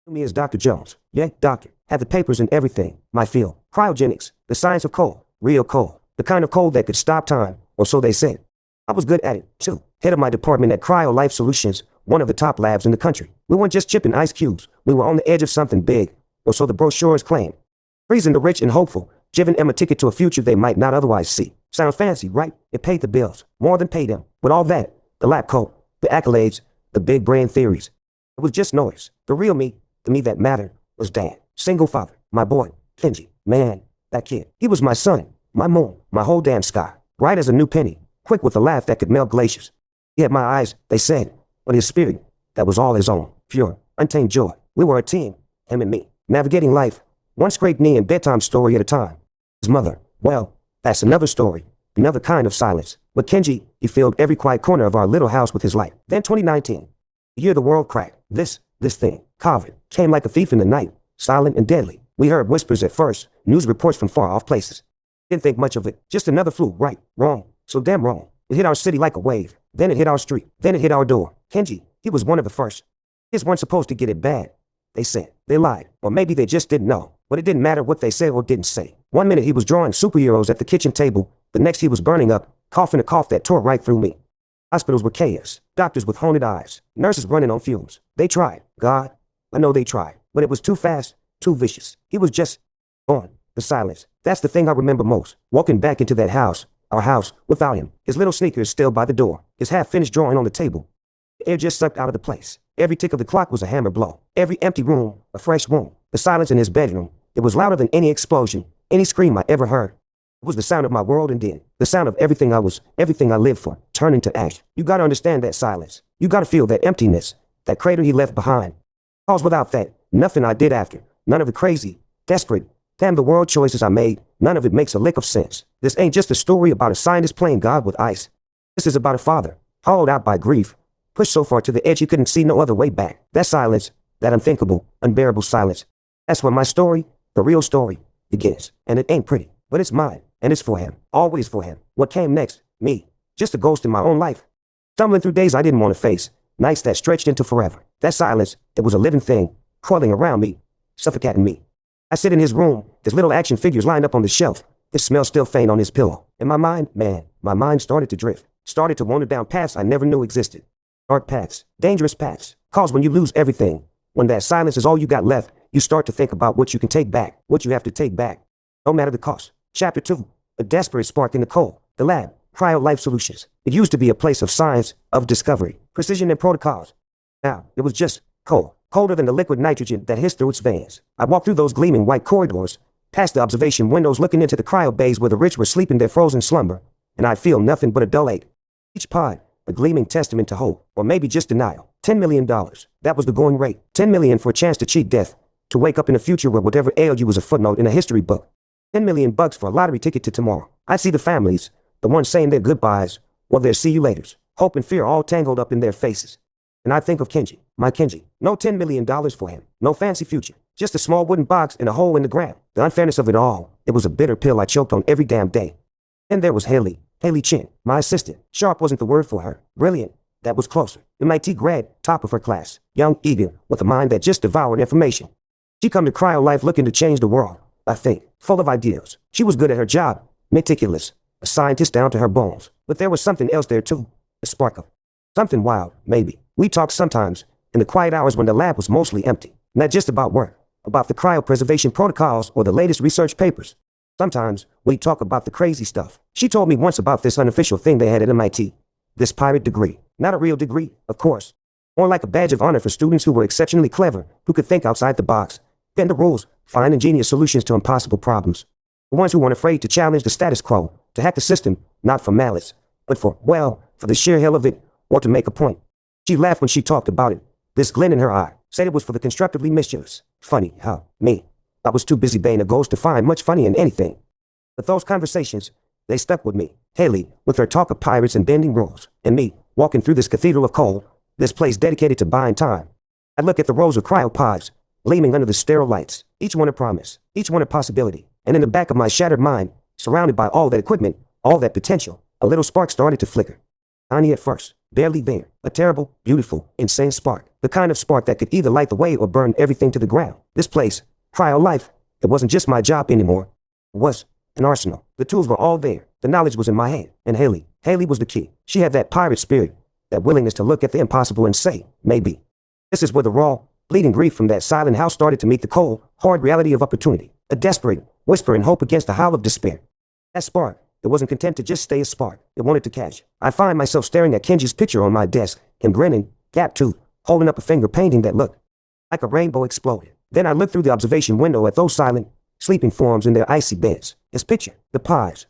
Me as Dr. Jones. Yeah, doctor. Had the papers and everything. My field. Cryogenics. The science of coal. Real coal. The kind of coal that could stop time, or so they said. I was good at it, too. Head of my department at Cryo Life Solutions, one of the top labs in the country. We weren't just chipping ice cubes. We were on the edge of something big, or so the brochures claim. Freezing the rich and hopeful, giving them a ticket to a future they might not otherwise see. Sound fancy, right? It paid the bills. More than paid them. With all that, the lab coat, the accolades, the big brain theories. It was just noise. The real me, the me that mattered, was Dad. Single father. My boy, Kenji. Man, that kid. He was my sun, my moon, my whole damn sky. Bright as a new penny. Quick with a laugh that could melt glaciers. He had my eyes, they said, but his spirit, that was all his own. Pure, untamed joy. We were a team, him and me. Navigating life, one scraped knee and bedtime story at a time. His mother, well, that's another story. Another kind of silence. But Kenji, he filled every quiet corner of our little house with his light. Then 2019. The year the world cracked. This thing, COVID, came like a thief in the night. Silent and deadly. We heard whispers at first, news reports from far off places. Didn't think much of it. Just another flu, right, wrong, so damn wrong. It hit our city like a wave. Then it hit our street. Then it hit our door. Kenji, he was one of the first. Kids weren't supposed to get it bad. They said. They lied. Or maybe they just didn't know. But it didn't matter what they said or didn't say. One minute he was drawing superheroes at the kitchen table. The next he was burning up, coughing a cough that tore right through me. Hospitals were chaos. Doctors with haunted eyes. Nurses running on fumes. They tried. God, I know they tried. But it was too fast, too vicious. He was just gone. The silence. That's the thing I remember most. Walking back into that house. Our house, without him. His little sneakers still by the door. His half-finished drawing on the table. The air just sucked out of the place. Every tick of the clock was a hammer blow. Every empty room, a fresh wound. The silence in his bedroom. It was louder than any explosion, any scream I ever heard. It was the sound of my world and then. The sound of everything I was, everything I lived for, turning to ash. You gotta understand that silence. You gotta feel that emptiness, that crater he left behind. Cause without that, nothing I did after. None of the crazy, desperate, damn the world choices I made. None of it makes a lick of sense. This ain't just a story about a scientist playing God with ice. This is about a father, hollowed out by grief, pushed so far to the edge he couldn't see no other way back. That silence, that unthinkable, unbearable silence. That's where my story, the real story, begins. And it ain't pretty, but it's mine, and it's for him. Always for him. What came next? Me. Just a ghost in my own life. Stumbling through days I didn't want to face. Nights that stretched into forever. That silence, it was a living thing, crawling around me, suffocating me. I sit in his room, his little action figures lined up on the shelf. His smell still faint on his pillow. And my mind, man, my mind started to drift. Started to wander down paths I never knew existed. Dark paths, dangerous paths. Cause when you lose everything, when that silence is all you got left, you start to think about what you can take back, what you have to take back. No matter the cost. Chapter 2, a desperate spark in the coal. The lab, Cryo Life Solutions. It used to be a place of science, of discovery, precision and protocols. Now, it was just coal. Colder than the liquid nitrogen that hissed through its veins. I walked through those gleaming white corridors, past the observation windows looking into the cryo bays where the rich were sleeping their frozen slumber, and I feel nothing but a dull ache. Each pod, a gleaming testament to hope, or maybe just denial. $10 million. That was the going rate. $10 million for a chance to cheat death, to wake up in a future where whatever ailed you was a footnote in a history book. $10 million for a lottery ticket to tomorrow. I see the families, the ones saying their goodbyes, or their see you laters, hope and fear all tangled up in their faces. And I think of Kenji, my Kenji. No $10 million for him. No fancy future. Just a small wooden box and a hole in the ground. The unfairness of it all. It was a bitter pill I choked on every damn day. And there was Haley Chin, my assistant. Sharp wasn't the word for her. Brilliant. That was closer. MIT grad, top of her class. Young, eager, with a mind that just devoured information. She come to Cryo Life looking to change the world, I think. Full of ideas. She was good at her job. Meticulous. A scientist down to her bones. But there was something else there too. A spark of something wild, maybe. We talked sometimes, in the quiet hours when the lab was mostly empty. Not just about work, about the cryopreservation protocols or the latest research papers. Sometimes, we talk about the crazy stuff. She told me once about this unofficial thing they had at MIT. This pirate degree. Not a real degree, of course. More like a badge of honor for students who were exceptionally clever, who could think outside the box, bend the rules, find ingenious solutions to impossible problems. The ones who weren't afraid to challenge the status quo, to hack the system, not for malice, but for, well, for the sheer hell of it, or to make a point. She laughed when she talked about it. This glint in her eye said it was for the constructively mischievous. Funny, huh? Me. I was too busy being a ghost to find much funny in anything. But those conversations, they stuck with me. Haley, with her talk of pirates and bending rules, and me, walking through this cathedral of coal, this place dedicated to buying time. I'd look at the rows of cryopods, gleaming under the sterile lights, each one a promise, each one a possibility, and in the back of my shattered mind, surrounded by all that equipment, all that potential, a little spark started to flicker. Tiny at first, barely there. A terrible, beautiful, insane spark. The kind of spark that could either light the way or burn everything to the ground. This place, cryo life, it wasn't just my job anymore. It was an arsenal. The tools were all there. The knowledge was in my head. And Haley was the key. She had that pirate spirit, that willingness to look at the impossible and say, maybe. This is where the raw, bleeding grief from that silent house started to meet the cold, hard reality of opportunity. A desperate whisper and hope against the howl of despair. That spark, it wasn't content to just stay a spark. It wanted to catch. I find myself staring at Kenji's picture on my desk, him grinning, gap-toothed, holding up a finger painting that looked like a rainbow exploded. Then I looked through the observation window at those silent, sleeping forms in their icy beds. His picture, the pies,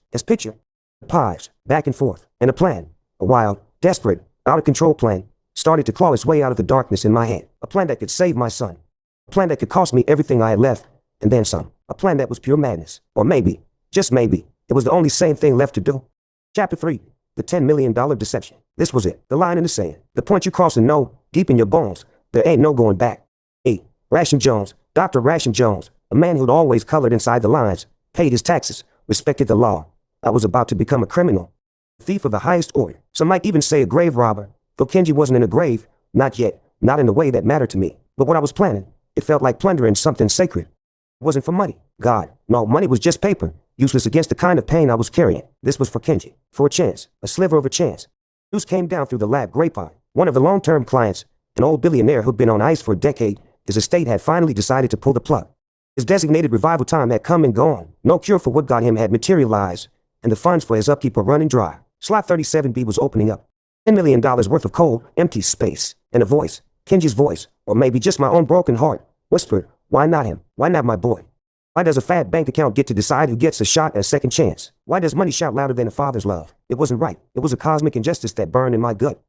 back and forth, and a plan, a wild, desperate, out-of-control plan, started to claw its way out of the darkness in my head. A plan that could save my son. A plan that could cost me everything I had left, and then some. A plan that was pure madness. Or maybe, just maybe, it was the only sane thing left to do. Chapter 3. The $10 million deception. This was it. The line in the sand. The point you cross and know, deep in your bones, there ain't no going back. Ration Jones, Dr. Ration Jones, a man who'd always colored inside the lines, paid his taxes, respected the law. I was about to become a criminal. A thief of the highest order. Some might even say a grave robber. Though Kenji wasn't in a grave, not yet, not in the way that mattered to me. But what I was planning, it felt like plundering something sacred. It wasn't for money. God, no, money was just paper, useless against the kind of pain I was carrying. This was for Kenji, for a chance, a sliver of a chance. News came down through the lab grapevine. One of the long-term clients, an old billionaire who'd been on ice for a decade, his estate had finally decided to pull the plug. His designated revival time had come and gone. No cure for what got him had materialized, and the funds for his upkeep were running dry. Slot 37B was opening up. $10 million worth of cold, empty space, and a voice, Kenji's voice, or maybe just my own broken heart, whispered, why not him? Why not my boy? Why does a fat bank account get to decide who gets a shot at a second chance? Why does money shout louder than a father's love? It wasn't right. It was a cosmic injustice that burned in my gut.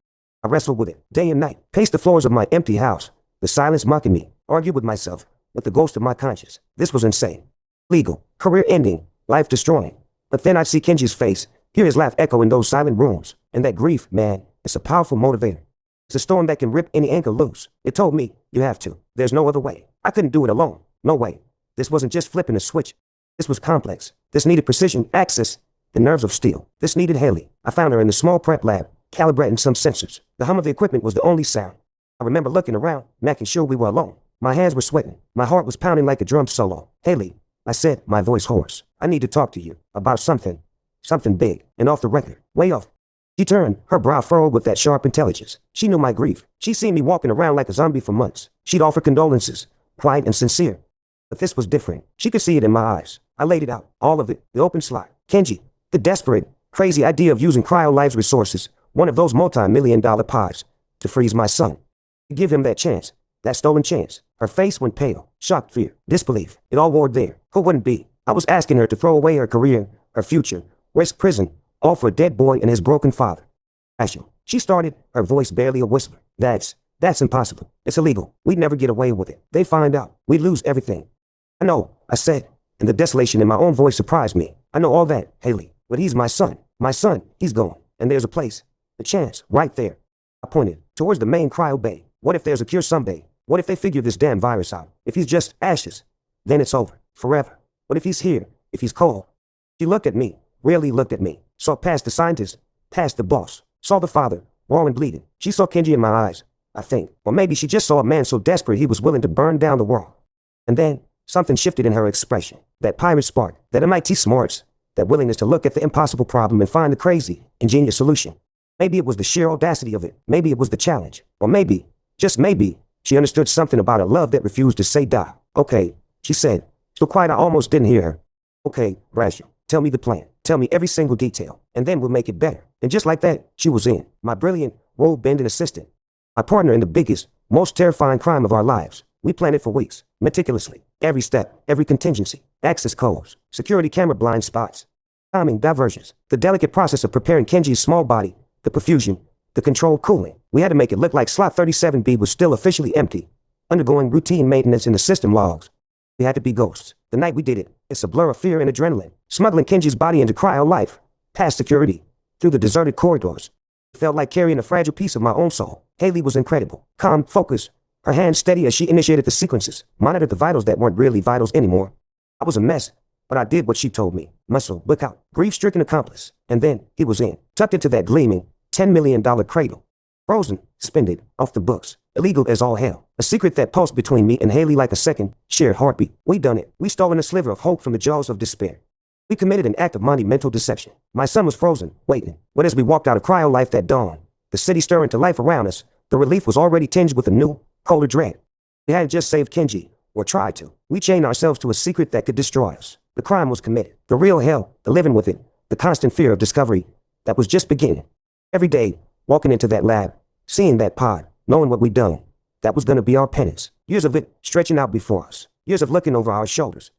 I wrestled with it, day and night, paced the floors of my empty house, the silence mocking me, argued with myself, with the ghost of my conscience. This was insane. Legal, career-ending, life-destroying. But then I'd see Kenji's face, hear his laugh echo in those silent rooms, and that grief, man, it's a powerful motivator. It's a storm that can rip any anchor loose. It told me, you have to. There's no other way. I couldn't do it alone. No way. This wasn't just flipping a switch. This was complex. This needed precision, access, the nerves of steel. This needed Haley. I found her in the small prep lab, calibrating some sensors. The hum of the equipment was the only sound. I remember looking around, making sure we were alone. My hands were sweating. My heart was pounding like a drum solo. Haley, I said, my voice hoarse. I need to talk to you about something big and off the record, way off. She turned, her brow furrowed with that sharp intelligence. She knew my grief. She'd seen me walking around like a zombie for months. She'd offer condolences, quiet and sincere. But this was different. She could see it in my eyes. I laid it out, all of it, the open slide. Kenji, the desperate, crazy idea of using CryoLife's resources, one of those multi-million-dollar pies, to freeze my son. To give him that chance, that stolen chance. Her face went pale, shocked fear, disbelief. It all warred there. Who wouldn't be? I was asking her to throw away her career, her future, risk prison, all for a dead boy and his broken father. Ashley, she started, her voice barely a whisper. That's impossible. It's illegal. We'd never get away with it. They find out. We'd lose everything. I know, I said, and the desolation in my own voice surprised me. I know all that, Haley, but he's my son. My son, he's gone. And there's a place, a chance, right there. I pointed towards the main cryo bay. What if there's a cure someday? What if they figure this damn virus out? If he's just ashes, then it's over, forever. But if he's here, if he's cold? She looked at me, really looked at me, saw past the scientist, past the boss, saw the father, raw and bleeding. She saw Kenji in my eyes, I think. Or maybe she just saw a man so desperate he was willing to burn down the world. And then, something shifted in her expression. That pirate spark, that MIT smarts, that willingness to look at the impossible problem and find the crazy, ingenious solution. Maybe it was the sheer audacity of it. Maybe it was the challenge. Or maybe, just maybe, she understood something about a love that refused to say die. Okay, she said, so quiet I almost didn't hear her. Okay, Rachel, tell me the plan. Tell me every single detail, and then we'll make it better. And just like that, she was in. My brilliant, road-bending assistant. My partner in the biggest, most terrifying crime of our lives. We planned it for weeks, meticulously. Every step, every contingency, access codes, security camera blind spots, timing diversions, the delicate process of preparing Kenji's small body, the perfusion, the controlled cooling. We had to make it look like slot 37B was still officially empty, undergoing routine maintenance in the system logs. We had to be ghosts. The night we did it, it's a blur of fear and adrenaline, smuggling Kenji's body into cryo life, past security, through the deserted corridors. It felt like carrying a fragile piece of my own soul. Haley was incredible, calm, focused, her hands steady as she initiated the sequences, monitored the vitals that weren't really vitals anymore. I was a mess, but I did what she told me. Muscle, look out, grief-stricken accomplice. And then, he was in, tucked into that gleaming, $10 million cradle. Frozen, suspended, off the books. Illegal as all hell. A secret that pulsed between me and Haley like a second, shared heartbeat. We done it. We stolen a sliver of hope from the jaws of despair. We committed an act of monumental deception. My son was frozen, waiting. But as we walked out of cryo life that dawn, the city stirring to life around us, the relief was already tinged with a new, colder dread. We hadn't just saved Kenji, or tried to. We chained ourselves to a secret that could destroy us. The crime was committed. The real hell, the living with it, the constant fear of discovery, that was just beginning. Every day, walking into that lab, seeing that pod, knowing what we'd done, that was going to be our penance. Years of it stretching out before us. Years of looking over our shoulders.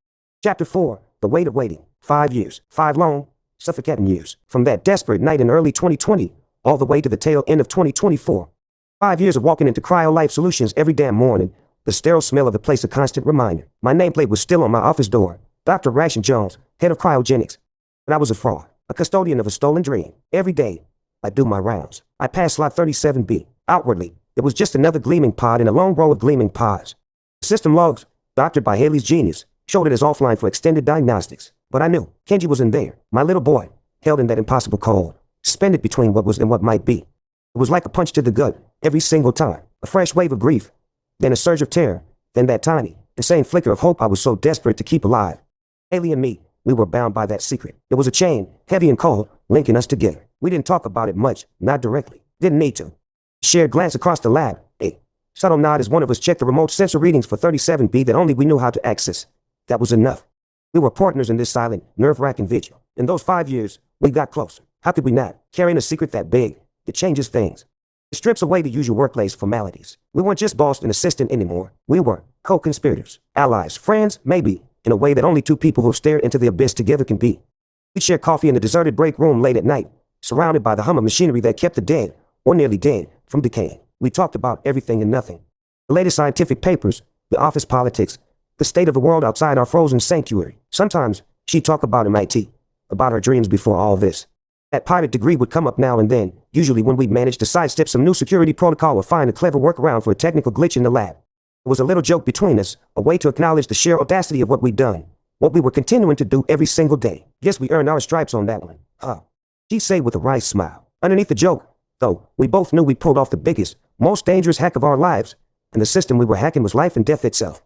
Chapter 4, The Weight of Waiting. 5 years. 5 long, suffocating years. From that desperate night in early 2020, all the way to the tail end of 2024. 5 years of walking into Cryo Life Solutions every damn morning. The sterile smell of the place a constant reminder. My nameplate was still on my office door. Dr. Ration Jones, head of cryogenics. But I was a fraud. A custodian of a stolen dream. Every day, I do my rounds. I passed slot 37B. Outwardly, it was just another gleaming pod in a long row of gleaming pods. System logs, doctored by Haley's genius, showed it as offline for extended diagnostics. But I knew Kenji was in there. My little boy, held in that impossible cold, suspended between what was and what might be. It was like a punch to the gut, every single time. A fresh wave of grief, then a surge of terror, then that tiny, insane flicker of hope I was so desperate to keep alive. Haley and me, we were bound by that secret. It was a chain, heavy and cold, linking us together. We didn't talk about it much, not directly. Didn't need to. Shared glance across the lab, a subtle nod as one of us checked the remote sensor readings for 37B that only we knew how to access. That was enough. We were partners in this silent, nerve-wracking vigil. In those 5 years, we got closer. How could we not? Carrying a secret that big, it changes things. It strips away the usual workplace formalities. We weren't just boss and assistant anymore. We were co-conspirators, allies, friends, maybe, in a way that only two people who stared into the abyss together can be. We'd share coffee in the deserted break room late at night, surrounded by the hum of machinery that kept the dead, or nearly dead, from decaying. We talked about everything and nothing. The latest scientific papers, the office politics, the state of the world outside our frozen sanctuary. Sometimes, she'd talk about MIT, about her dreams before all this. That pilot degree would come up now and then, usually when we'd managed to sidestep some new security protocol or find a clever workaround for a technical glitch in the lab. It was a little joke between us, a way to acknowledge the sheer audacity of what we'd done, what we were continuing to do every single day. Guess we earned our stripes on that one, huh? She'd say with a wry smile. Underneath the joke, though, we both knew we pulled off the biggest, most dangerous hack of our lives, and the system we were hacking was life and death itself.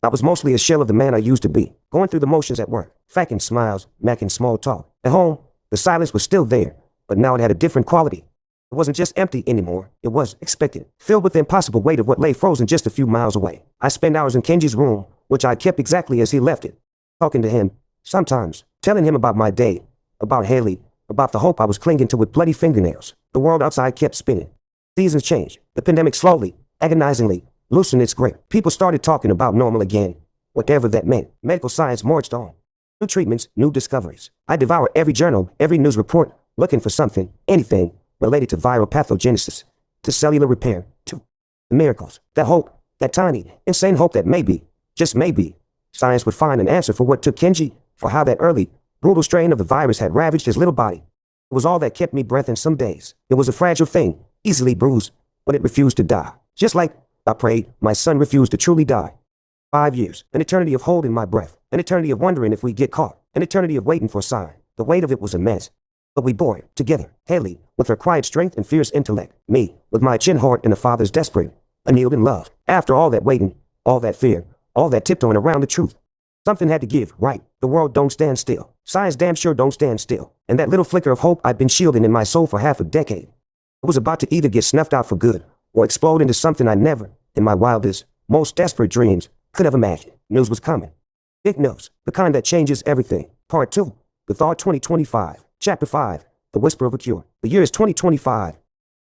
I was mostly a shell of the man I used to be, going through the motions at work, faking smiles, making small talk. At home, the silence was still there, but now it had a different quality. It wasn't just empty anymore, it was expected, filled with the impossible weight of what lay frozen just a few miles away. I spent hours in Kenji's room, which I kept exactly as he left it, talking to him, sometimes, telling him about my day, about Haley, about the hope I was clinging to with bloody fingernails. The world outside kept spinning. Seasons changed. The pandemic slowly, agonizingly, loosened its grip. People started talking about normal again, whatever that meant. Medical science marched on. New treatments, new discoveries. I devoured every journal, every news report, looking for something, anything, related to viral pathogenesis, to cellular repair, to the miracles. That hope, that tiny, insane hope that maybe, just maybe, science would find an answer for what took Kenji, for how that early, brutal strain of the virus had ravaged his little body. It was all that kept me breathing some days. It was a fragile thing, easily bruised, but it refused to die. Just like, I prayed, my son refused to truly die. 5 years, an eternity of holding my breath, an eternity of wondering if we'd get caught, an eternity of waiting for a sign. The weight of it was immense. But we bore it, together. Haley, with her quiet strength and fierce intellect. Me, with my chin heart and a father's desperate, annealed in love. After all that waiting, all that fear, all that tiptoeing around the truth, something had to give, right? The world don't stand still. Science damn sure don't stand still. And that little flicker of hope I'd been shielding in my soul for half a decade, it was about to either get snuffed out for good, or explode into something I never, in my wildest, most desperate dreams, could have imagined. News was coming. Big news, the kind that changes everything. Part 2, The Thaw 2025. Chapter 5, The Whisper of a Cure. The year is 2025.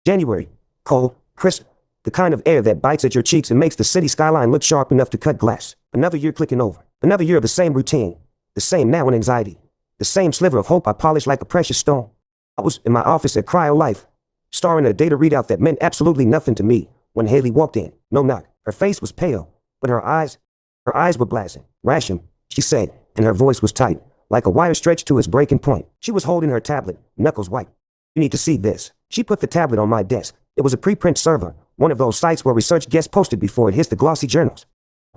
January, cold, crisp, the kind of air that bites at your cheeks and makes the city skyline look sharp enough to cut glass. Another year clicking over. Another year of the same routine, the same now and anxiety, the same sliver of hope I polished like a precious stone. I was in my office at Cryo Life, starring a data readout that meant absolutely nothing to me when Haley walked in. No knock. Her face was pale, but her eyes were blazing. Rasham, she said, and her voice was tight, like a wire stretched to its breaking point. She was holding her tablet, knuckles white. You need to see this. She put the tablet on my desk. It was a preprint server, one of those sites where research gets posted before it hits the glossy journals.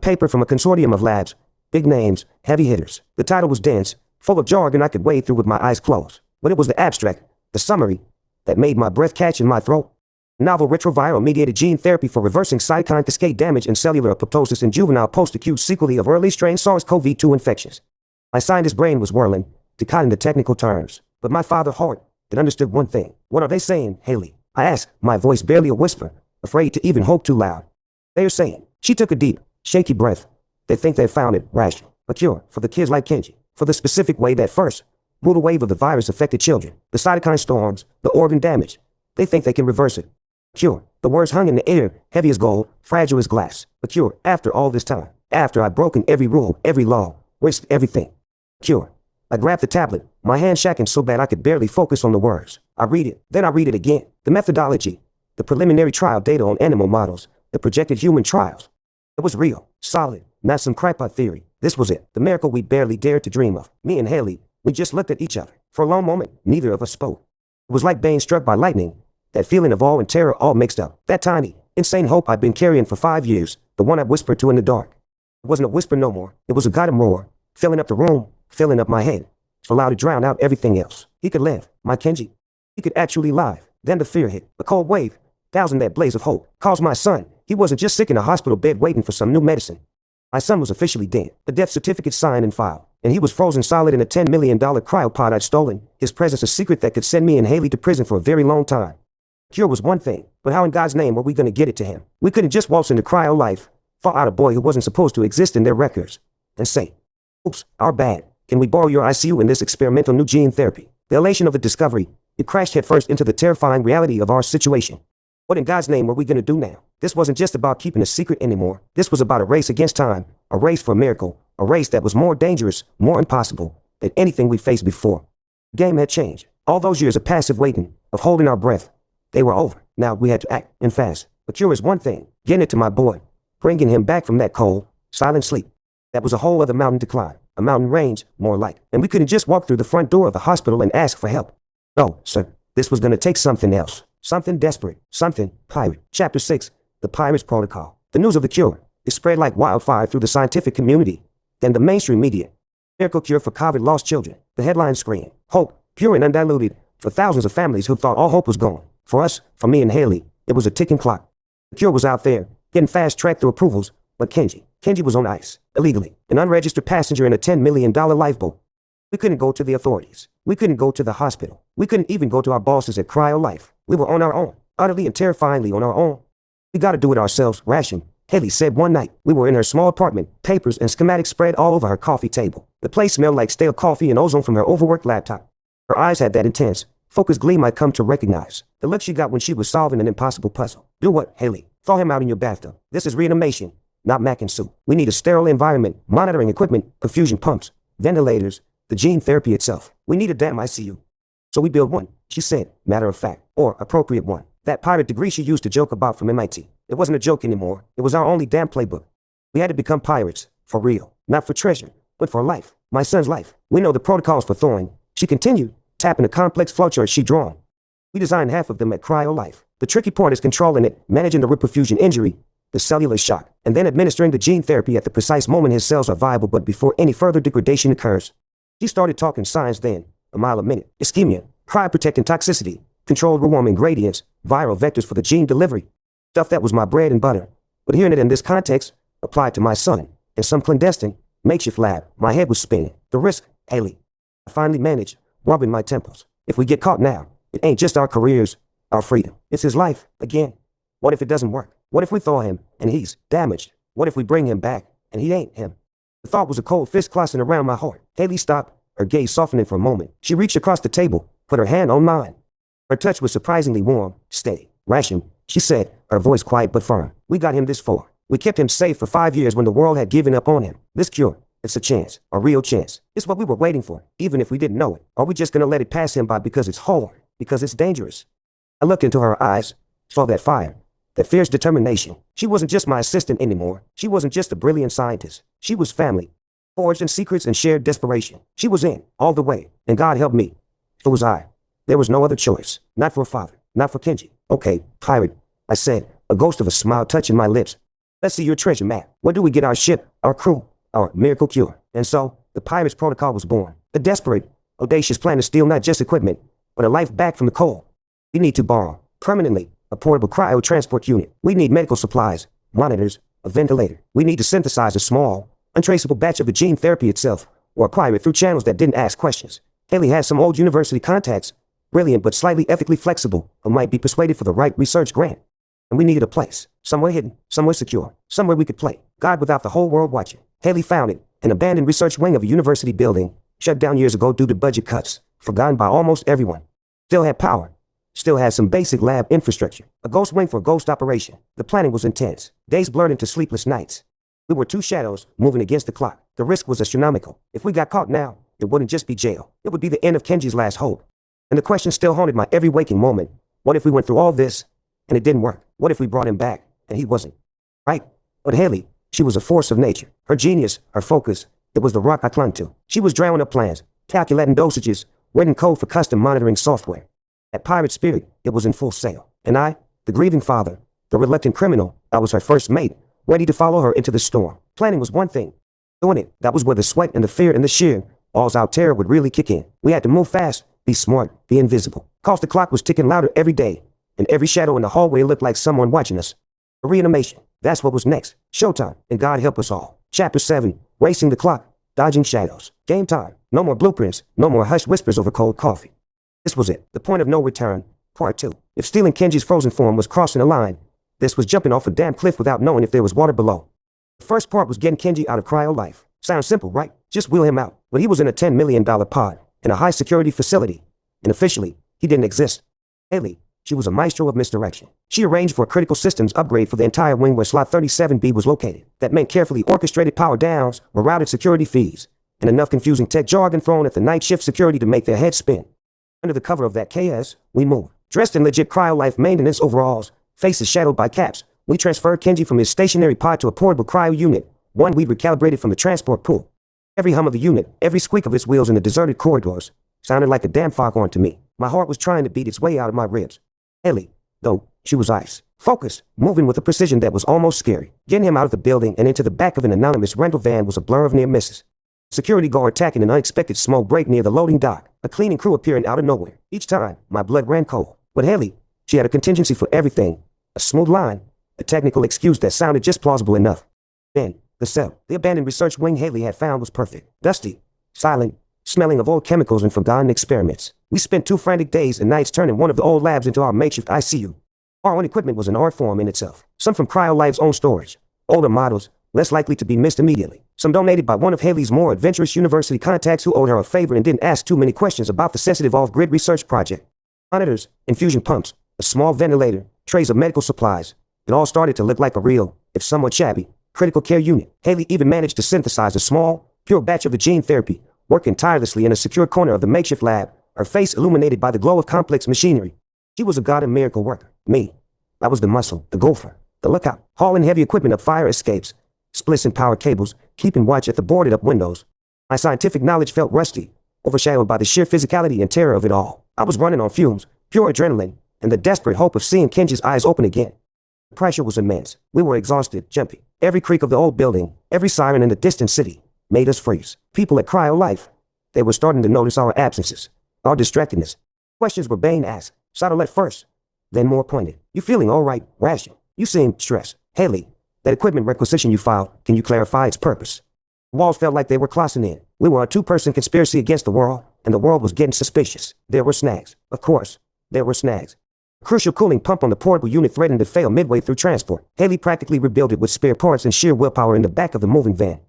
Paper from a consortium of labs, big names, heavy hitters. The title was dense, full of jargon I could wade through with my eyes closed. But it was the abstract, the summary, that made my breath catch in my throat. Novel retroviral-mediated gene therapy for reversing cytokine cascade damage and cellular apoptosis in juvenile post-acute sequelae of early strain SARS-CoV-2 infections. My scientist brain was whirling, decoding the technical terms, but my father heart had understood one thing. What are they saying, Haley? I asked, my voice barely a whisper, afraid to even hope too loud. They are saying, she took a deep, shaky breath. They think they found it, rational, a cure for the kids like Kenji, for the specific way that first brutal wave of the virus affected children, the cytokine storms, the organ damage. They think they can reverse it. Cure. The words hung in the air, heavy as gold, fragile as glass. A cure. After all this time. After I'd broken every rule, every law, risked everything. Cure. I grabbed the tablet, my hand shaking so bad I could barely focus on the words. I read it, then I read it again. The methodology, the preliminary trial data on animal models, the projected human trials. It was real, solid, not some crackpot theory. This was it, the miracle we barely dared to dream of. Me and Haley, we just looked at each other. For a long moment, neither of us spoke. It was like being struck by lightning. That feeling of awe and terror all mixed up. That tiny, insane hope I'd been carrying for 5 years, the one I whispered to in the dark. It wasn't a whisper no more. It was a goddamn roar, filling up the room, filling up my head, allowed to drown out everything else. He could live, my Kenji. He could actually live. Then the fear hit. A cold wave, dousing that blaze of hope, caused my son. He wasn't just sick in a hospital bed waiting for some new medicine. My son was officially dead. The death certificate signed and filed. And he was frozen solid in a $10 million cryopod I'd stolen. His presence a secret that could send me and Haley to prison for a very long time. Cure was one thing, but how in God's name were we going to get it to him? We couldn't just waltz into cryo life, fall out a boy who wasn't supposed to exist in their records, and say, oops, our bad. Can we borrow your ICU in this experimental new gene therapy? The elation of the discovery, it crashed headfirst into the terrifying reality of our situation. What in God's name were we going to do now? This wasn't just about keeping a secret anymore. This was about a race against time, a race for a miracle, a race that was more dangerous, more impossible than anything we faced before. The game had changed. All those years of passive waiting, of holding our breath, they were over. Now we had to act, and fast. The cure is one thing, getting it to my boy, bringing him back from that cold, silent sleep. That was a whole other mountain to climb, a mountain range, more light. And we couldn't just walk through the front door of the hospital and ask for help. No, sir, this was going to take something else. Something desperate, something pirate. Chapter 6, The Pirate's Protocol. The news of the cure is spread like wildfire through the scientific community and the mainstream media. Miracle cure for COVID lost children. The headlines scream, hope, pure and undiluted, for thousands of families who thought all hope was gone. For us, for me and Haley, it was a ticking clock. The cure was out there, getting fast-tracked through approvals, but Kenji was on ice, illegally, an unregistered passenger in a $10 million lifeboat. We couldn't go to the authorities. We couldn't go to the hospital. We couldn't even go to our bosses at Cryo Life. We were on our own, utterly and terrifyingly on our own. We gotta do it ourselves, ration, Haley said one night. We were in her small apartment, papers and schematics spread all over her coffee table. The place smelled like stale coffee and ozone from her overworked laptop. Her eyes had that intense, focused gleam I'd come to recognize. The look she got when she was solving an impossible puzzle. Do what, Haley? Thaw him out in your bathtub. This is reanimation, not mac and soup. We need a sterile environment, monitoring equipment, perfusion pumps, ventilators, the gene therapy itself. We need a damn ICU. So we build one, she said, matter of fact, or appropriate one. That pirate degree she used to joke about from MIT. It wasn't a joke anymore. It was our only damn playbook. We had to become pirates, for real. Not for treasure, but for life. My son's life. We know the protocols for thawing. She continued, tapping a complex flowchart she'd drawn. We designed half of them at Cryo Life. The tricky part is controlling it, managing the reperfusion injury, the cellular shock, and then administering the gene therapy at the precise moment his cells are viable but before any further degradation occurs. She started talking science then, a mile a minute. Ischemia, cryoprotecting toxicity, controlled rewarming gradients, viral vectors for the gene delivery. Stuff that was my bread and butter. But hearing it in this context, applied to my son, in some clandestine, makeshift lab, my head was spinning. The risk, Haley. I finally managed, rubbing my temples. If we get caught now, it ain't just our careers, our freedom. It's his life, again. What if it doesn't work? What if we thaw him, and he's damaged? What if we bring him back, and he ain't him? The thought was a cold fist clutching around my heart. Haley stopped, her gaze softening for a moment. She reached across the table, put her hand on mine. Her touch was surprisingly warm, steady. Ration, she said, her voice quiet but firm. We got him this far. We kept him safe for 5 years when the world had given up on him. This cure, it's a chance, a real chance. It's what we were waiting for, even if we didn't know it. Are we just gonna let it pass him by because it's hard, because it's dangerous? I looked into her eyes, saw that fire, that fierce determination. She wasn't just my assistant anymore. She wasn't just a brilliant scientist. She was family, forged in secrets and shared desperation. She was in, all the way, and God helped me. So was I. There was no other choice. Not for a father, not for Kenji. Okay, pirate, I said, a ghost of a smile touching my lips. Let's see your treasure map. Where do we get our ship, our crew, our miracle cure? And so, the Pirate's Protocol was born. A desperate, audacious plan to steal not just equipment, but a life back from the cold. We need to borrow, permanently, a portable cryo transport unit. We need medical supplies, monitors, a ventilator. We need to synthesize a small, untraceable batch of the gene therapy itself, or acquire it through channels that didn't ask questions. Haley had some old university contacts, brilliant but slightly ethically flexible, who might be persuaded for the right research grant. And we needed a place, somewhere hidden, somewhere secure, somewhere we could play God without the whole world watching. Haley found it, an abandoned research wing of a university building, shut down years ago due to budget cuts, forgotten by almost everyone. Still had power, still had some basic lab infrastructure, a ghost wing for a ghost operation. The planning was intense, days blurred into sleepless nights. We were two shadows moving against the clock. The risk was astronomical. If we got caught now, it wouldn't just be jail. It would be the end of Kenji's last hope. And the question still haunted my every waking moment. What if we went through all this, and it didn't work? What if we brought him back, and he wasn't? Right? But Haley, she was a force of nature. Her genius, her focus, it was the rock I clung to. She was drawing up plans, calculating dosages, writing code for custom monitoring software. That pirate spirit, it was in full sail. And I, the grieving father, the reluctant criminal, I was her first mate, ready to follow her into the storm. Planning was one thing. Doing it, that was where the sweat and the fear and the sheer, all's-out terror would really kick in. We had to move fast, be smart, be invisible. Cause the clock was ticking louder every day, and every shadow in the hallway looked like someone watching us. A reanimation, that's what was next. Showtime, and God help us all. Chapter 7, racing the clock, dodging shadows. Game time, no more blueprints, no more hushed whispers over cold coffee. This was it, the point of no return, part 2. If stealing Kenji's frozen form was crossing a line, this was jumping off a damn cliff without knowing if there was water below. The first part was getting Kenji out of cryo life. Sounds simple, right? Just wheel him out. But he was in a $10 million pod, in a high-security facility, and officially, he didn't exist. Haley, she was a maestro of misdirection. She arranged for a critical systems upgrade for the entire wing where slot 37B was located. That meant carefully orchestrated power downs, rerouted security feeds, and enough confusing tech jargon thrown at the night shift security to make their heads spin. Under the cover of that chaos, we moved. Dressed in legit cryo-life maintenance overalls, faces shadowed by caps, we transferred Kenji from his stationary pod to a portable cryo unit, one we'd recalibrated from the transport pool. Every hum of the unit, every squeak of its wheels in the deserted corridors, sounded like a damn foghorn to me. My heart was trying to beat its way out of my ribs. Ellie, though, she was ice. Focused, moving with a precision that was almost scary. Getting him out of the building and into the back of an anonymous rental van was a blur of near misses. Security guard attacking an unexpected smoke break near the loading dock. A cleaning crew appearing out of nowhere. Each time, my blood ran cold. But Haley, she had a contingency for everything. A smooth line, a technical excuse that sounded just plausible enough. Then, the cell, the abandoned research wing Haley had found was perfect. Dusty, silent, smelling of old chemicals and forgotten experiments. We spent 2 frantic days and nights turning one of the old labs into our makeshift ICU. Our own equipment was an art form in itself. Some from CryoLife's own storage. Older models, less likely to be missed immediately. Some donated by one of Haley's more adventurous university contacts who owed her a favor and didn't ask too many questions about the sensitive off-grid research project. Monitors, infusion pumps, a small ventilator, trays of medical supplies. It all started to look like a real, if somewhat shabby, critical care unit. Haley even managed to synthesize a small, pure batch of the gene therapy, working tirelessly in a secure corner of the makeshift lab, her face illuminated by the glow of complex machinery. She was a goddamn miracle worker. Me, I was the muscle, the gopher, the lookout, hauling heavy equipment up fire escapes, splicing power cables, keeping watch at the boarded up windows. My scientific knowledge felt rusty, overshadowed by the sheer physicality and terror of it all. I was running on fumes, pure adrenaline, and the desperate hope of seeing Kenji's eyes open again. The pressure was immense. We were exhausted, jumpy. Every creak of the old building, every siren in the distant city, made us freeze. People at CryoLife, they were starting to notice our absences, our distractedness. Questions were being asked, subtle at first, then more pointed. You feeling all right, Ration? You seem stressed. Haley, that equipment requisition you filed, can you clarify its purpose? The walls felt like they were closing in. We were a 2-person conspiracy against the world, and the world was getting suspicious. There were snags. Of course, there were snags. A crucial cooling pump on the portable unit threatened to fail midway through transport. Haley practically rebuilt it with spare parts and sheer willpower in the back of the moving van.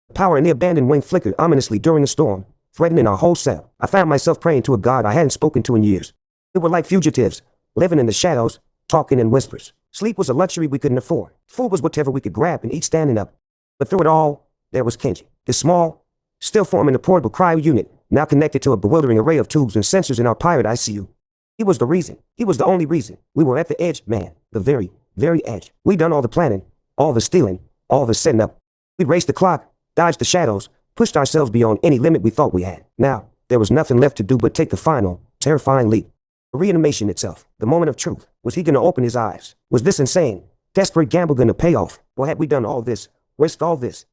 The power in the abandoned wing flickered ominously during the storm, threatening our whole cell. I found myself praying to a god I hadn't spoken to in years. We were like fugitives, living in the shadows, talking in whispers. Sleep was a luxury we couldn't afford. Food was whatever we could grab and eat standing up. But through it all, there was Kenji. His small, still forming a portable cryo unit, now connected to a bewildering array of tubes and sensors in our pirate ICU. He was the reason. He was the only reason. We were at the edge, man. The very, very edge. We'd done all the planning, all the stealing, all the setting up. We'd raced the clock, dodged the shadows, pushed ourselves beyond any limit we thought we had. Now, there was nothing left to do but take the final, terrifying leap. The reanimation itself, the moment of truth. Was he going to open his eyes? Was this insane, desperate gamble going to pay off? Or had we done all this, risked all this,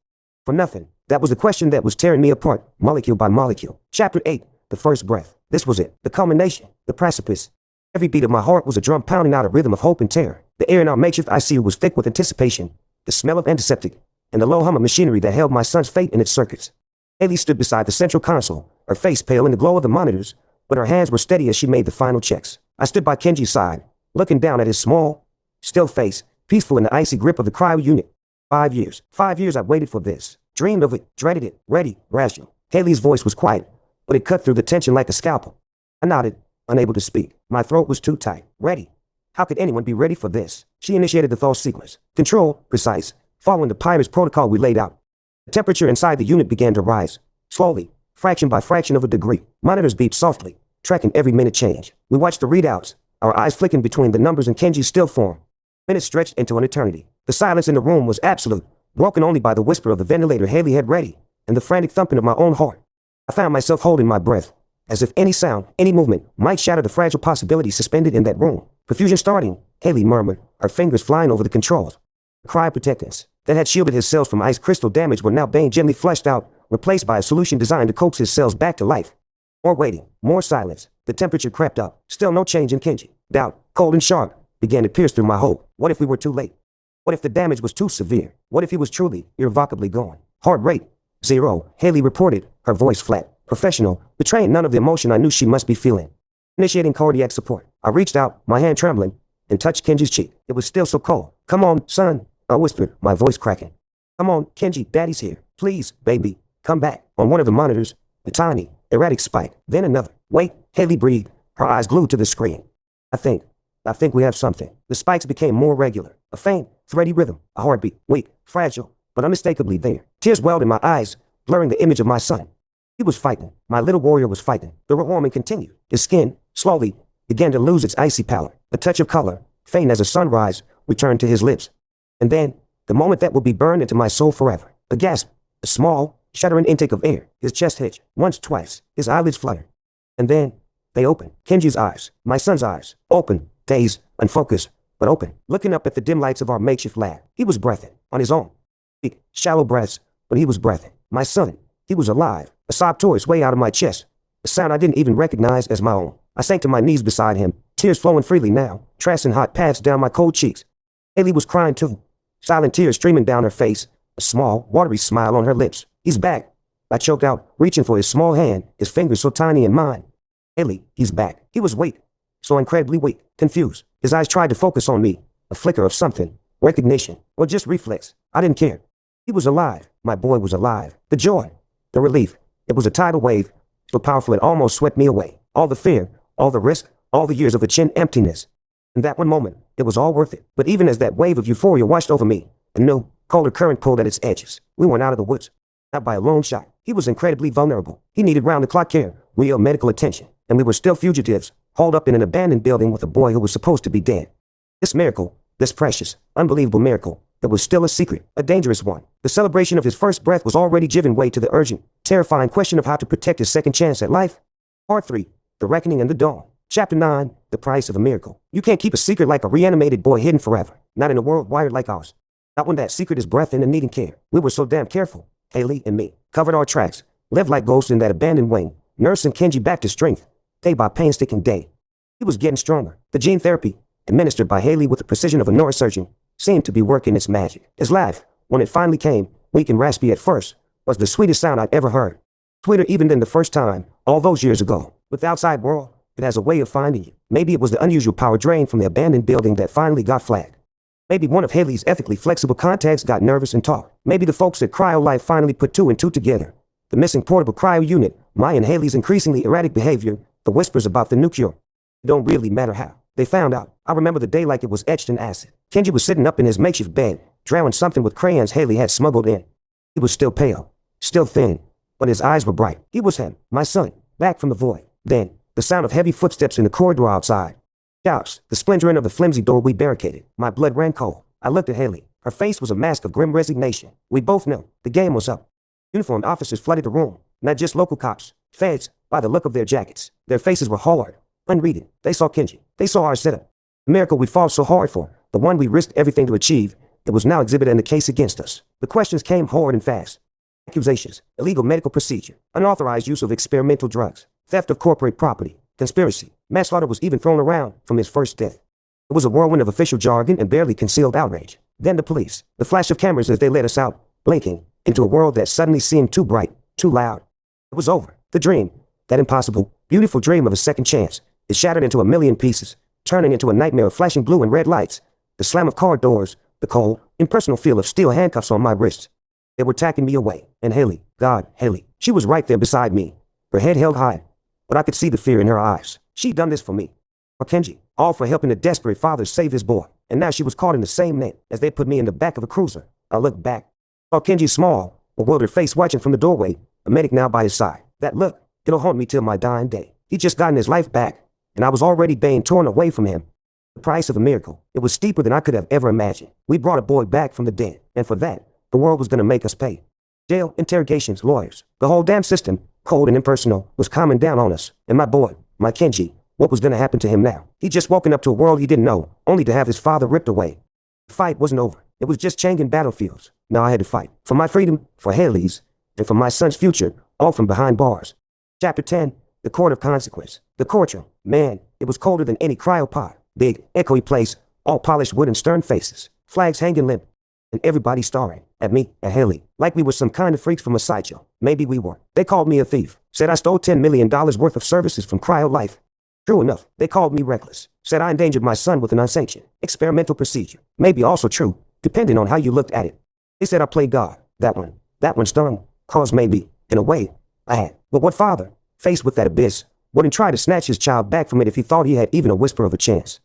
for nothing? That was the question that was tearing me apart, molecule by molecule. Chapter 8, the first breath. This was it, the culmination, the precipice. Every beat of my heart was a drum pounding out a rhythm of hope and terror. The air in our makeshift ICU was thick with anticipation, the smell of antiseptic, and the low hum of machinery that held my son's fate in its circuits. Haley stood beside the central console, her face pale in the glow of the monitors, but her hands were steady as she made the final checks. I stood by Kenji's side, looking down at his small, still face, peaceful in the icy grip of the cryo unit. 5 years. 5 years I waited for this. Dreamed of it, dreaded it, ready, rational. Haley's voice was quiet, but it cut through the tension like a scalpel. I nodded, unable to speak. My throat was too tight. Ready. How could anyone be ready for this? She initiated the thaw sequence. Control, precise, following the Pirate's protocol we laid out. The temperature inside the unit began to rise, slowly, fraction by fraction of a degree. Monitors beeped softly, tracking every minute change. We watched the readouts, our eyes flicking between the numbers and Kenji's still form. Minutes stretched into an eternity. The silence in the room was absolute, broken only by the whisper of the ventilator Haley had ready, and the frantic thumping of my own heart. I found myself holding my breath, as if any sound, any movement, might shatter the fragile possibility suspended in that room. Perfusion starting, Haley murmured, her fingers flying over the controls. The cryoprotectants that had shielded his cells from ice crystal damage were now being gently flushed out, replaced by a solution designed to coax his cells back to life. More waiting, more silence. The temperature crept up. Still no change in Kenji. Doubt, cold and sharp, began to pierce through my hope. What if we were too late? What if the damage was too severe? What if he was truly, irrevocably gone? Heart rate, 0, Haley reported, her voice flat, professional, betraying none of the emotion I knew she must be feeling. Initiating cardiac support. I reached out, my hand trembling, and touched Kenji's cheek. It was still so cold. Come on, son, I whispered, my voice cracking. Come on, Kenji, Daddy's here. Please, baby, come back. On one of the monitors, a tiny, erratic spike, then another. Wait, Haley breathed, her eyes glued to the screen. I think we have something. The spikes became more regular, a faint, thready rhythm, a heartbeat, weak, fragile, but unmistakably there. Tears welled in my eyes, blurring the image of my son. He was fighting. My little warrior was fighting. The rewarming continued. His skin, slowly, began to lose its icy pallor. A touch of color, faint as a sunrise, returned to his lips. And then, the moment that would be burned into my soul forever. A gasp, a small, shuddering intake of air. His chest hitched, once, twice. His eyelids fluttered. And then, they opened. Kenji's eyes, my son's eyes, open, dazed, unfocused, but open, looking up at the dim lights of our makeshift lab. He was breathing, on his own. Big, shallow breaths, but he was breathing. My son, he was alive. A sob tore its way out of my chest, a sound I didn't even recognize as my own. I sank to my knees beside him, tears flowing freely now, tracing hot paths down my cold cheeks. Haley was crying too, silent tears streaming down her face, a small, watery smile on her lips. He's back, I choked out, reaching for his small hand, his fingers so tiny in mine. Haley, he's back. He was weak, so incredibly weak, confused. His eyes tried to focus on me, a flicker of something, recognition, or just reflex. I didn't care. He was alive. My boy was alive. The joy, the relief. It was a tidal wave, so powerful it almost swept me away. All the fear, all the risk, all the years of a chin emptiness. In that one moment, it was all worth it. But even as that wave of euphoria washed over me, a new, colder current pulled at its edges. We weren't out of the woods, not by a lone shot. He was incredibly vulnerable. He needed round-the-clock care, real medical attention. And we were still fugitives, holed up in an abandoned building with a boy who was supposed to be dead. This miracle, this precious, unbelievable miracle, that was still a secret, a dangerous one. The celebration of his first breath was already giving way to the urgent, terrifying question of how to protect his second chance at life. Part 3, The Reckoning and the Dawn. Chapter 9, The Price of a Miracle. You can't keep a secret like a reanimated boy hidden forever. Not in a world wired like ours. Not when that secret is breathing and needing care. We were so damn careful, Haley and me. Covered our tracks, lived like ghosts in that abandoned wing, nursing Kenji back to strength, day by painstaking day. He was getting stronger. The gene therapy, administered by Haley with the precision of a neurosurgeon, seemed to be working its magic. His laugh, when it finally came, weak and raspy at first, was the sweetest sound I'd ever heard. Sweeter even than the first time, all those years ago. With the outside world, it has a way of finding you. Maybe it was the unusual power drain from the abandoned building that finally got flagged. Maybe one of Haley's ethically flexible contacts got nervous and talked. Maybe the folks at Cryo Life finally put 2 and 2 together. The missing portable cryo unit, my and Haley's increasingly erratic behavior, the whispers about the new cure. It don't really matter how. They found out. I remember the day like it was etched in acid. Kenji was sitting up in his makeshift bed, drawing something with crayons Haley had smuggled in. He was still pale, still thin, but his eyes were bright. He was him, my son, back from the void. Then, the sound of heavy footsteps in the corridor outside. Shouts, the splintering of the flimsy door we barricaded. My blood ran cold. I looked at Haley. Her face was a mask of grim resignation. We both knew. The game was up. Uniformed officers flooded the room. Not just local cops. Feds, by the look of their jackets. Their faces were hard, unreading. They saw Kenji. They saw our setup. The miracle we fought so hard for. The one we risked everything to achieve. It was now exhibited in the case against us. The questions came hard and fast. Accusations, illegal medical procedure, unauthorized use of experimental drugs, theft of corporate property, conspiracy. Manslaughter was even thrown around from his first death. It was a whirlwind of official jargon and barely concealed outrage. Then the police, the flash of cameras as they led us out, blinking, into a world that suddenly seemed too bright, too loud. It was over. The dream, that impossible, beautiful dream of a second chance, is shattered into a million pieces, turning into a nightmare of flashing blue and red lights, the slam of car doors, the cold, impersonal feel of steel handcuffs on my wrists. They were tacking me away, and Haley, God, Haley, she was right there beside me, her head held high, but I could see the fear in her eyes. She'd done this for me. Or Kenji, all for helping a desperate father save his boy, and now she was caught in the same net as they put me in the back of a cruiser. I looked back, saw Kenji's small, bewildered face watching from the doorway, a medic now by his side. That look, it'll haunt me till my dying day. He'd just gotten his life back, and I was already being torn away from him. The price of a miracle. It was steeper than I could have ever imagined. We brought a boy back from the dead, and for that, the world was going to make us pay. Jail, interrogations, lawyers. The whole damn system, cold and impersonal, was coming down on us. And my boy, my Kenji, what was going to happen to him now? He'd just woken up to a world he didn't know, only to have his father ripped away. The fight wasn't over. It was just changing battlefields. Now I had to fight. For my freedom, for Haley's, and for my son's future, all from behind bars. Chapter 10, The Court of Consequence. The courtroom. Man, it was colder than any cryopod. Big, echoey place, all polished wood and stern faces, flags hanging limp, and everybody staring at me, at Haley, like we were some kind of freaks from a sideshow. Maybe we were. They called me a thief, said I stole $10 million worth of services from Cryo Life. True enough, they called me reckless, said I endangered my son with an unsanctioned, experimental procedure. Maybe also true, depending on how you looked at it. They said I played God. That one stung, cause maybe, in a way, I had. But what father, faced with that abyss, wouldn't try to snatch his child back from it if he thought he had even a whisper of a chance?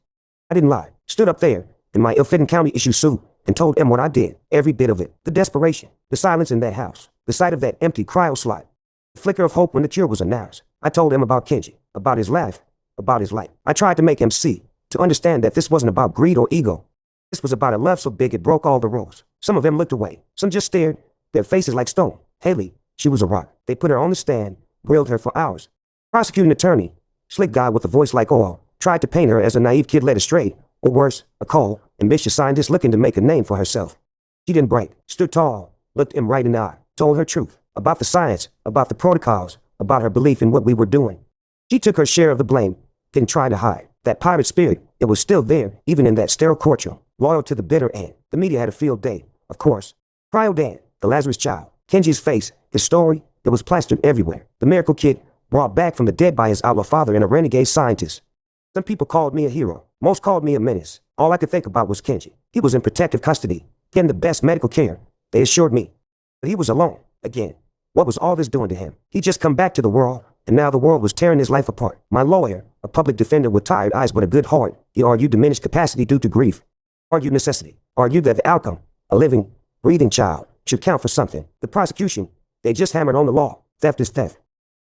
I didn't lie. Stood up there in my ill-fitting county issue suit and told him what I did, every bit of it. The desperation, the silence in that house, the sight of that empty cryo slot, the flicker of hope when the cure was announced. I told him about Kenji, about his laugh, about his life. I tried to make him see, to understand that this wasn't about greed or ego. This was about a love so big it broke all the rules. Some of them looked away. Some just stared, their faces like stone. Haley, she was a rock. They put her on the stand, grilled her for hours. Prosecuting attorney, slick guy with a voice like oil, tried to paint her as a naive kid led astray, or worse, a cold, ambitious scientist looking to make a name for herself. She didn't break, stood tall, looked him right in the eye, told her truth, about the science, about the protocols, about her belief in what we were doing. She took her share of the blame, didn't try to hide. That pirate spirit, it was still there, even in that sterile courtroom, loyal to the bitter end. The media had a field day, of course. Cryo Dan, the Lazarus child, Kenji's face, his story, it was plastered everywhere. The miracle kid, brought back from the dead by his outlaw father and a renegade scientist. Some people called me a hero. Most called me a menace. All I could think about was Kenji. He was in protective custody, getting the best medical care, they assured me. But he was alone, again. What was all this doing to him? He'd just come back to the world, and now the world was tearing his life apart. My lawyer, a public defender with tired eyes but a good heart, he argued diminished capacity due to grief. Argued necessity. Argued that the outcome, a living, breathing child, should count for something. The prosecution, they just hammered on the law. Theft is theft.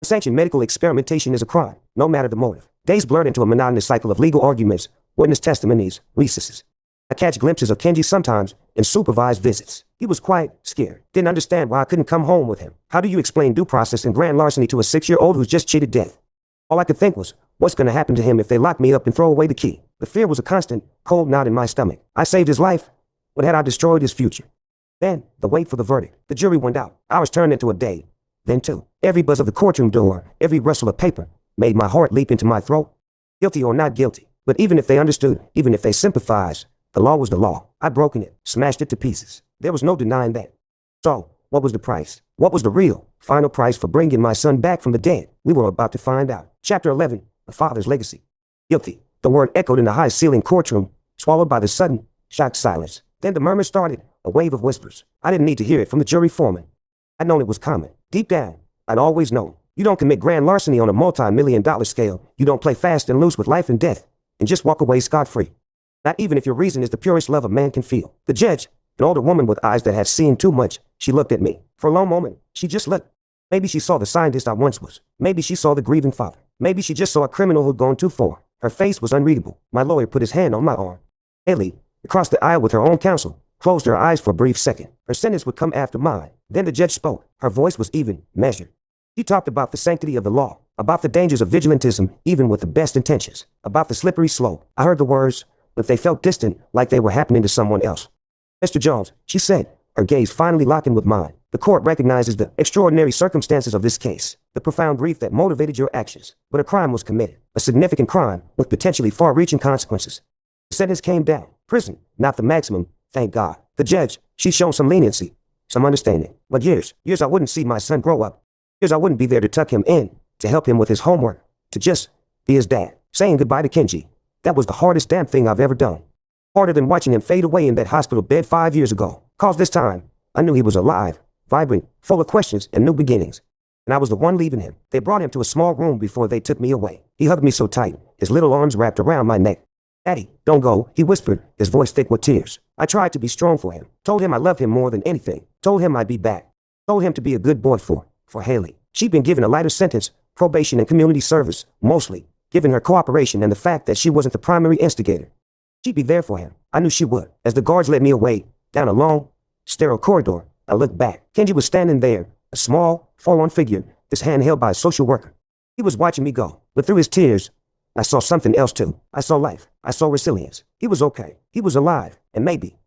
Sanctioned medical experimentation is a crime, no matter the motive. Days blurred into a monotonous cycle of legal arguments, witness testimonies, recesses. I catch glimpses of Kenji sometimes in supervised visits. He was quiet, scared, didn't understand why I couldn't come home with him. How do you explain due process and grand larceny to a 6-year-old who's just cheated death? All I could think was, what's going to happen to him if they lock me up and throw away the key? The fear was a constant, cold knot in my stomach. I saved his life, but had I destroyed his future? Then, the wait for the verdict. The jury went out. Hours turned into a day. Then 2. Every buzz of the courtroom door, every rustle of paper, made my heart leap into my throat. Guilty or not guilty. But even if they understood, even if they sympathized, the law was the law. I'd broken it, smashed it to pieces. There was no denying that. So, what was the price? What was the real, final price for bringing my son back from the dead? We were about to find out. Chapter 11, The Father's Legacy. Guilty. The word echoed in the high-ceiling courtroom, swallowed by the sudden, shocked silence. Then the murmur started, a wave of whispers. I didn't need to hear it from the jury foreman. I'd known it was coming. Deep down, I'd always known. You don't commit grand larceny on a multi-million-dollar scale. You don't play fast and loose with life and death, and just walk away scot-free. Not even if your reason is the purest love a man can feel. The judge, an older woman with eyes that had seen too much, she looked at me. For a long moment, she just looked. Maybe she saw the scientist I once was. Maybe she saw the grieving father. Maybe she just saw a criminal who'd gone too far. Her face was unreadable. My lawyer put his hand on my arm. Haley, across the aisle with her own counsel, closed her eyes for a brief second. Her sentence would come after mine. Then the judge spoke. Her voice was even, measured. She talked about the sanctity of the law, about the dangers of vigilantism, even with the best intentions, about the slippery slope. I heard the words, but they felt distant, like they were happening to someone else. Mr. Jones, she said, her gaze finally locking with mine. The court recognizes the extraordinary circumstances of this case. the profound grief that motivated your actions. But a crime was committed, a significant crime with potentially far-reaching consequences. The sentence came down. Prison, not the maximum, thank God. The judge, she's shown some leniency, some understanding. But years I wouldn't see my son grow up. Years I wouldn't be there to tuck him in, to help him with his homework, to just be his dad. Saying goodbye to Kenji, that was the hardest damn thing I've ever done. Harder than watching him fade away in that hospital bed 5 years ago. 'Cause this time, I knew he was alive, vibrant, full of questions and new beginnings. And I was the one leaving him. They brought him to a small room before they took me away. He hugged me so tight, his little arms wrapped around my neck. "Daddy, don't go," he whispered, his voice thick with tears. I tried to be strong for him, told him I loved him more than anything, told him I'd be back, told him to be a good boy for Haley. She'd been given a lighter sentence, probation and community service, mostly, given her cooperation and the fact that she wasn't the primary instigator. She'd be there for him. I knew she would. As the guards led me away, down a long, sterile corridor, I looked back. Kenji was standing there, a small, forlorn figure, his hand held by a social worker. He was watching me go, but through his tears, I saw something else too. I saw life. I saw resilience. He was okay. He was alive. And maybe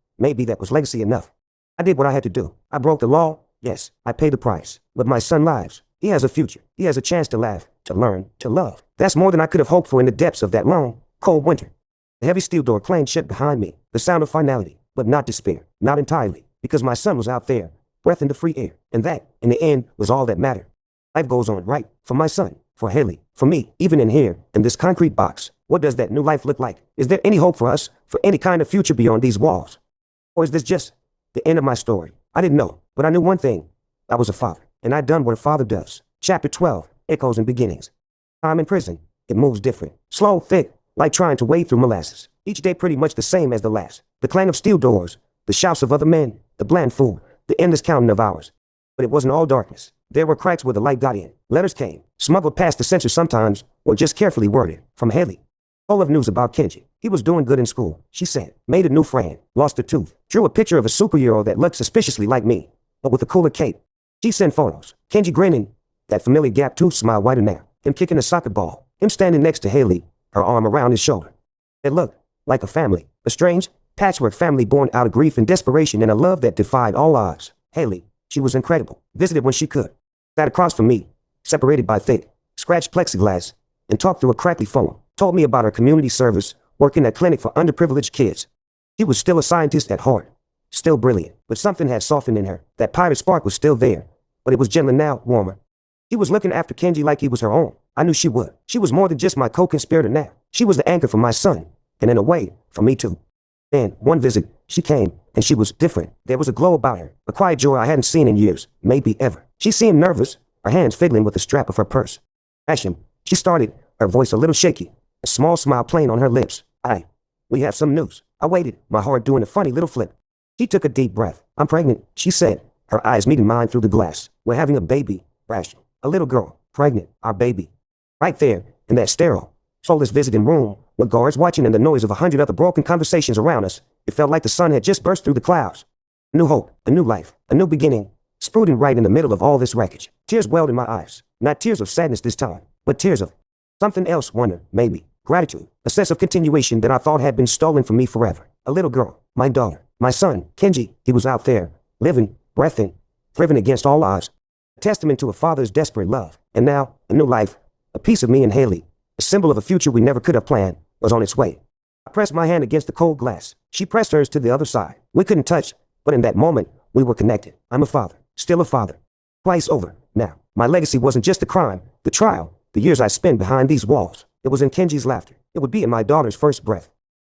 that was legacy enough. I did what I had to do. I broke the law. Yes, I paid the price. But my son lives. He has a future. He has a chance to laugh, to learn, to love. That's more than I could have hoped for in the depths of that long, cold winter. The heavy steel door clanged shut behind me, the sound of finality, but not despair, not entirely, because my son was out there, breath into free air, and that, in the end, was all that mattered. Life goes on, right? For my son, for Haley, for me, even in here, in this concrete box. What does that new life look like? Is there any hope for us, for any kind of future beyond these walls? Or is this just the end of my story? I didn't know, but I knew one thing. I was a father, and I'd done what a father does. Chapter 12, Echoes and Beginnings. I'm in prison. It moves different. Slow, thick, like trying to wade through molasses. Each day pretty much the same as the last. The clang of steel doors, the shouts of other men, the bland food, the endless counting of hours. But it wasn't all darkness. There were cracks where the light got in. Letters came, smuggled past the censor sometimes, or just carefully worded, from Haley. Full of news about Kenji. He was doing good in school, she said. Made a new friend, lost a tooth, drew a picture of a superhero that looked suspiciously like me, but with a cooler cape. She sent photos. Kenji grinning, that familiar gap tooth smile wider now. Him kicking a soccer ball. Him standing next to Haley, her arm around his shoulder. It looked like a family. A strange, patchwork family born out of grief and desperation and a love that defied all odds. Haley, she was incredible. Visited when she could. Sat across from me, separated by thick, scratched plexiglass, and talked through a crackly phone. Told me about her community service, working at clinic for underprivileged kids. She was still a scientist at heart. Still brilliant, but something had softened in her. That pirate spark was still there, but it was gentler now, warmer. She was looking after Kenji like he was her own. I knew she would. She was more than just my co-conspirator now. She was the anchor for my son, and in a way, for me too. Then, one visit, she came, and she was different. There was a glow about her, a quiet joy I hadn't seen in years, maybe ever. She seemed nervous, her hands fiddling with the strap of her purse. Ashim, she started, her voice a little shaky, a small smile playing on her lips. We have some news. I waited, my heart doing a funny little flip. She took a deep breath. I'm pregnant, she said, her eyes meeting mine through the glass. We're having a baby, Ashim. A little girl, pregnant, our baby. Right there, in that sterile, soulless visiting room, with guards watching and the noise of 100 other broken conversations around us, it felt like the sun had just burst through the clouds. A new hope, a new life, a new beginning, sprouting right in the middle of all this wreckage. Tears welled in my eyes, not tears of sadness this time, but tears of something else, wonder, maybe, gratitude, a sense of continuation that I thought had been stolen from me forever. A little girl, my daughter, my son, Kenji, he was out there, living, breathing, driven against all odds. A testament to a father's desperate love. And now, a new life, a piece of me and Haley, a symbol of a future we never could have planned, was on its way. I pressed my hand against the cold glass. She pressed hers to the other side. We couldn't touch, but in that moment, we were connected. I'm a father, still a father. Twice over, now. My legacy wasn't just the crime, the trial, the years I spent behind these walls. It was in Kenji's laughter. It would be in my daughter's first breath.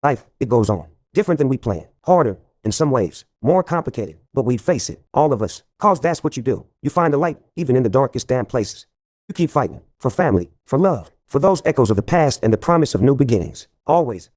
Life, it goes on. Different than we planned. Harder, in some ways. More complicated. But we'd face it, all of us. 'Cause that's what you do. You find the light, even in the darkest damn places. You keep fighting. For family, for love, for those echoes of the past and the promise of new beginnings. Always.